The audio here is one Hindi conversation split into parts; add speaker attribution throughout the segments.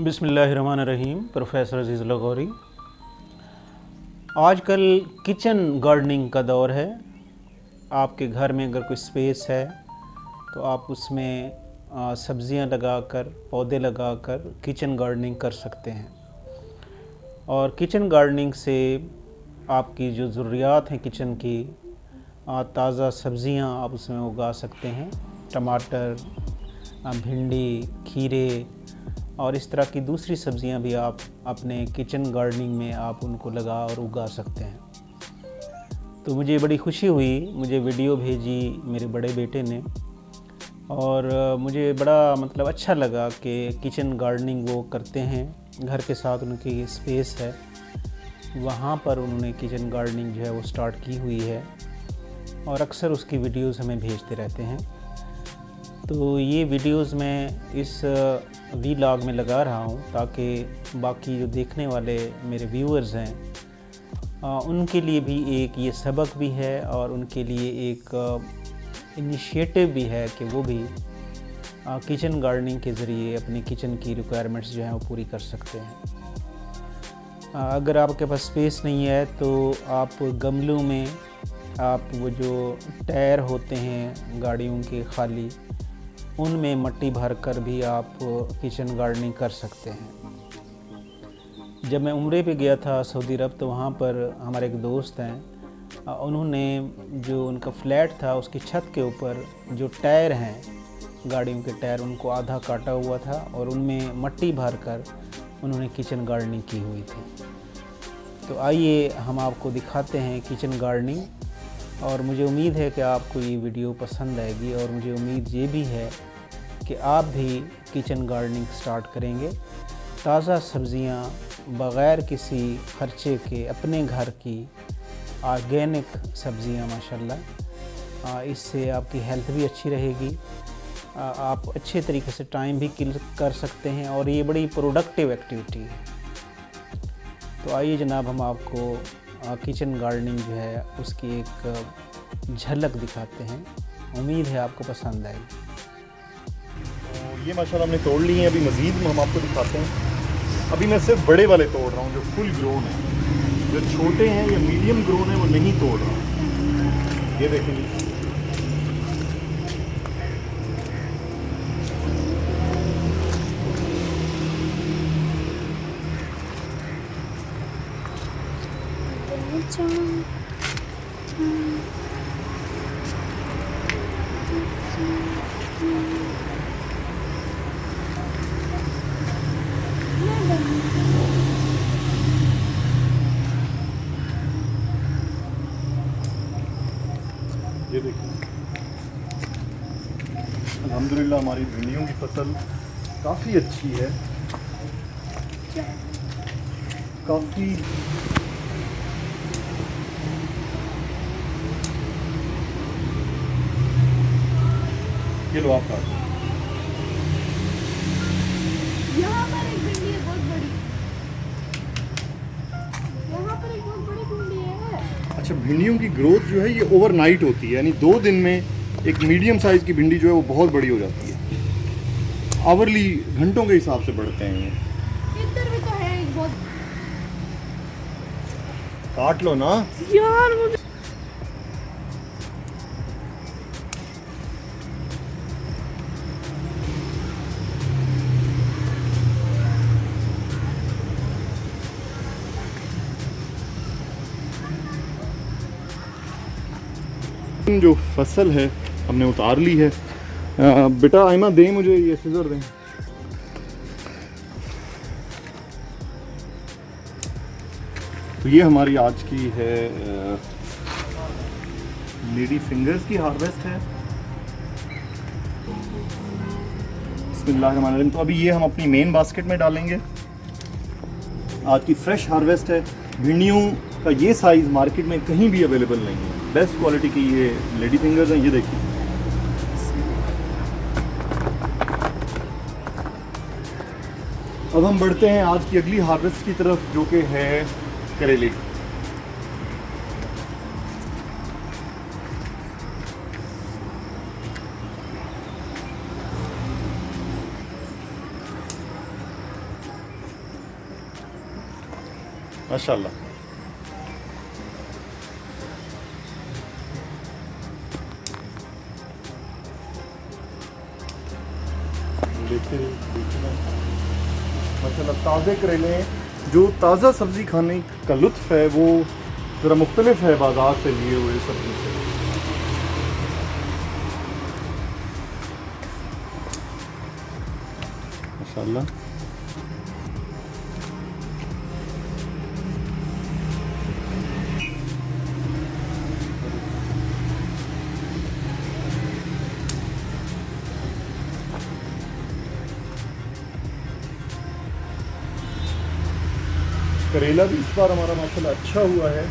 Speaker 1: बिस्मिल्लाहिर्रहमानिर्रहीम। प्रोफेसर अज़ीज़ लगौरी। आजकल किचन गार्डनिंग का दौर है। आपके घर में अगर कोई स्पेस है तो आप उसमें सब्ज़ियां लगाकर, पौधे लगाकर किचन गार्डनिंग कर सकते हैं। और किचन गार्डनिंग से आपकी जो ज़रूरियात हैं किचन की, ताज़ा सब्ज़ियां आप उसमें उगा सकते हैं। टमाटर, भिंडी, खीरे और इस तरह की दूसरी सब्ज़ियां भी आप अपने किचन गार्डनिंग में आप उनको लगा और उगा सकते हैं। तो मुझे बड़ी खुशी हुई, मुझे वीडियो भेजी मेरे बड़े बेटे ने और मुझे बड़ा अच्छा लगा कि किचन गार्डनिंग वो करते हैं। घर के साथ उनकी स्पेस है, वहाँ पर उन्होंने किचन गार्डनिंग जो है वो स्टार्ट की हुई है और अक्सर उसकी वीडियोज़ हमें भेजते रहते हैं। तो ये वीडियोज़ मैं इस वीलॉग में लगा रहा हूँ ताकि बाकी जो देखने वाले मेरे व्यूअर्स हैं उनके लिए भी एक ये सबक भी है और उनके लिए एक इनिशिएटिव भी है कि वो भी किचन गार्डनिंग के ज़रिए अपने किचन की रिक्वायरमेंट्स जो हैं वो पूरी कर सकते हैं। अगर आपके पास स्पेस नहीं है तो आप गमलों में आप वो जो टायर होते हैं गाड़ियों के खाली, उनमें मिट्टी भर कर भी आप किचन गार्डनिंग कर सकते हैं। जब मैं उम्रे पे गया था सऊदी अरब तो वहाँ पर हमारे एक दोस्त हैं, उन्होंने जो उनका फ्लैट था उसकी छत के ऊपर जो टायर हैं गाड़ियों के टायर, उनको आधा काटा हुआ था और उनमें मिट्टी भर कर उन्होंने किचन गार्डनिंग की हुई थी। तो आइए हम आपको दिखाते हैं किचन गार्डनिंग, और मुझे उम्मीद है कि आपको ये वीडियो पसंद आएगी और मुझे उम्मीद ये भी है कि आप भी किचन गार्डनिंग स्टार्ट करेंगे। ताज़ा सब्ज़ियाँ बग़ैर किसी खर्चे के अपने घर की ऑर्गेनिक सब्ज़ियाँ माशाल्लाह, इससे आपकी हेल्थ भी अच्छी रहेगी, आप अच्छे तरीके से टाइम भी किल कर सकते हैं और ये बड़ी प्रोडक्टिव एक्टिविटी है। तो आइए जनाब, हम आपको किचन गार्डनिंग जो है उसकी एक झलक दिखाते हैं। उम्मीद है आपको पसंद आएगी।
Speaker 2: तो ये माशाल्लाह हमने तोड़ लिए हैं। अभी मज़ीद हम आपको दिखाते हैं। अभी मैं सिर्फ बड़े वाले तोड़ रहा हूँ जो फुल ग्रोन है। जो छोटे हैं या मीडियम ग्रोन है वो नहीं तोड़ रहा हूँ। ये देखेंगे, ये देखिए अल्हम्दुलिल्लाह हमारी भिंडियों की फसल काफ़ी अच्छी है। काफ़ी ये लो आप काट।
Speaker 3: यहाँ पर एक भिंडी है बहुत बड़ी, यहाँ पर एक बहुत बड़ी भिंडी है।
Speaker 2: अच्छा, भिंडियों की ग्रोथ जो है ये ओवरनाइट होती है, यानी 2 दिन में एक मीडियम साइज़ की भिंडी जो है वो बहुत बड़ी हो जाती है। आवरली घंटों के हिसाब से बढ़ते हैं ये।
Speaker 3: इधर भी तो है एक बहुत।
Speaker 2: काट लो ना
Speaker 3: यार मुझे
Speaker 2: जो फसल है हमने उतार ली है। बेटा आइमा दें मुझे ये सीजर दें। तो ये हमारी आज की है लेडी फिंगर्स की हार्वेस्ट है। बिस्मिल्लाहिर्रहमानिर्रहीम। तो अभी ये हम अपनी मेन बास्केट में डालेंगे। आज की फ्रेश हार्वेस्ट है। भिंडियों का ये साइज़ मार्केट में कहीं भी अवेलेबल नहीं है। बेस्ट क्वालिटी की ये लेडी फिंगर्स हैं। ये देखिए, अब हम बढ़ते हैं आज की अगली हार्वेस्ट की तरफ, जो कि है करेले। माशाल्लाह। देखिए माशाल्लाह ताज़े करेले हैं। जो ताज़ा सब्ज़ी खाने का लुत्फ़ है वो ज़रा मुख्तलिफ है बाज़ार से लिए हुए सब्ज़ी से। माशाल्लाह। करेला भी इस बार हमारा माशाल्लाह अच्छा हुआ है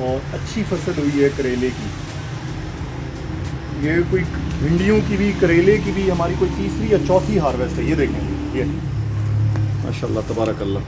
Speaker 2: और अच्छी फसल हुई है करेले की। ये कोई भिंडियों की भी करेले की भी हमारी कोई तीसरी या चौथी हार्वेस्ट है। ये देखें, ये माशाल्लाह तबारक अल्लाह।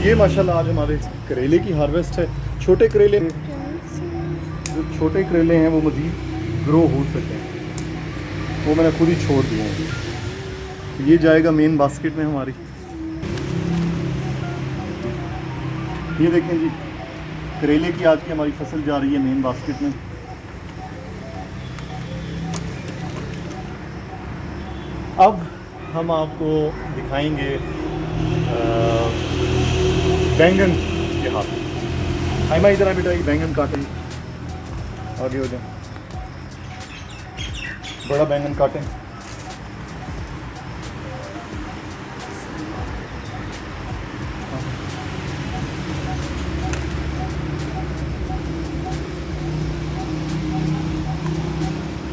Speaker 2: ये माशाल्लाह आज हमारे करेले की हार्वेस्ट है। छोटे करेले, जो छोटे करेले हैं वो मज़ीद ग्रो हो सकें, वो मैंने खुद ही छोड़ दिए हैं। ये जाएगा मेन बास्केट में हमारी। ये देखें जी, करेले की आज की हमारी फसल जा रही है मेन बास्केट में। अब हम आपको दिखाएंगे बैंगन के हाथ। आइमा इधर आ बेटा, ये बैंगन काटें, आगे हो जाए, बड़ा बैंगन काटें।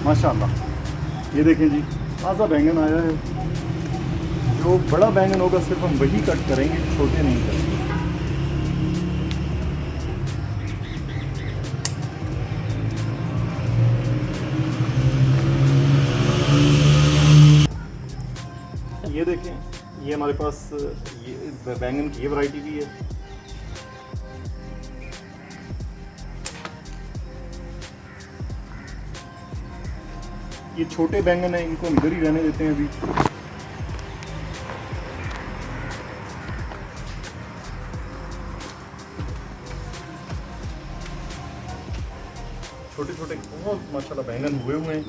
Speaker 2: माशाल्लाह, ये देखें जी, ताज़ा बैंगन आया है। जो बड़ा बैंगन होगा सिर्फ हम वही कट करेंगे, छोटे नहीं करेंगे। ये देखें, ये हमारे पास ये बैंगन की ये वैरायटी भी है। ये छोटे बैंगन है, इनको हम इधर ही रहने देते हैं अभी। छोटे छोटे बहुत माशाल्लाह बैंगन हुए हुए हैं।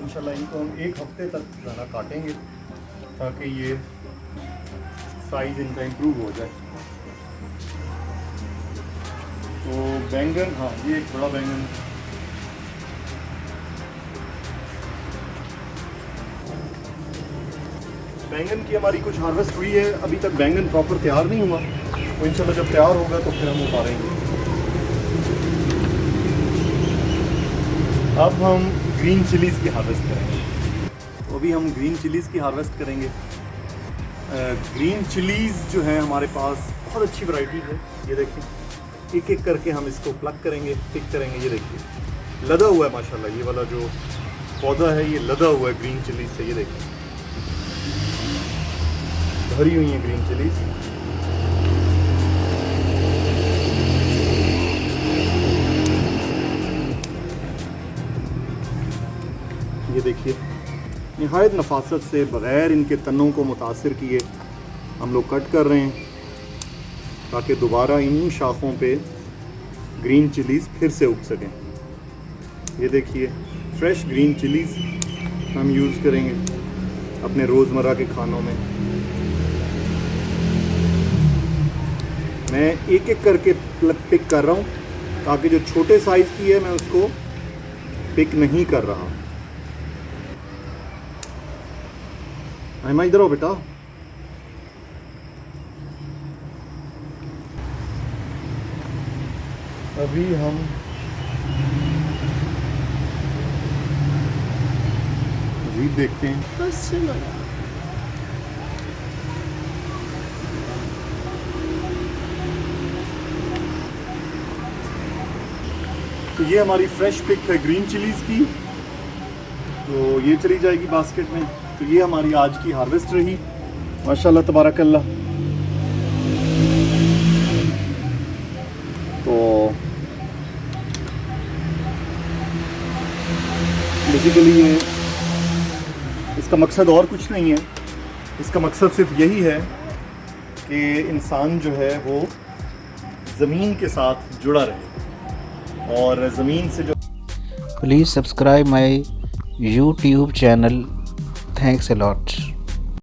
Speaker 2: इंशाल्लाह इनको हम एक हफ्ते तक ज़रा काटेंगे ताकि ये साइज़ इनका इम्प्रूव हो जाए। तो बैंगन, हाँ ये एक बड़ा बैंगन, बैंगन की हमारी कुछ हार्वेस्ट हुई है। अभी तक बैंगन प्रॉपर तैयार नहीं हुआ, तो इंशाल्लाह जब तैयार होगा तो फिर हम उतारेंगे। अब हम ग्रीन चिलीज़ की हार्वेस्ट करेंगे। तो अभी हम ग्रीन चिलीज़ की हार्वेस्ट करेंगे। ग्रीन चिलीज़ जो है हमारे पास बहुत अच्छी वैरायटी है। ये देखिए, एक एक करके हम इसको प्लग करेंगे, पिक करेंगे। ये देखिए लदा हुआ है माशाल्लाह, ये वाला जो पौधा है ये लदा हुआ है ग्रीन चिलीज़ से। ये देखिए भरी हुई है ग्रीन चिलीज़। ये देखिए निहायत नफासत से बग़ैर इनके तनों को मुतासिर किए हम लोग कट कर रहे हैं ताकि दोबारा इन्हीं शाखों पे ग्रीन चिलीज़ फिर से उग सकें। ये देखिए फ्रेश ग्रीन चिलीज़ हम यूज़ करेंगे अपने रोज़मर्रा के खानों में। मैं एक एक करके पिक कर रहा हूँ ताकि जो छोटे साइज़ की है मैं उसको पिक नहीं कर रहा। आइमा इधर आओ बेटा। अभी हम देखते हैं।
Speaker 3: बस चलो ना।
Speaker 2: तो ये हमारी फ्रेश पिक है ग्रीन चिलीज़ की, तो ये चली जाएगी बास्केट में। तो ये हमारी आज की हार्वेस्ट रही, माशाल्लाह तबारकल्लाह। तो बेसिकली ये इसका मकसद और कुछ नहीं है, इसका मकसद सिर्फ यही है कि इंसान जो है वो ज़मीन के साथ जुड़ा रहे और ज़मीन से जो
Speaker 1: Please subscribe my YouTube channel. Thanks a lot.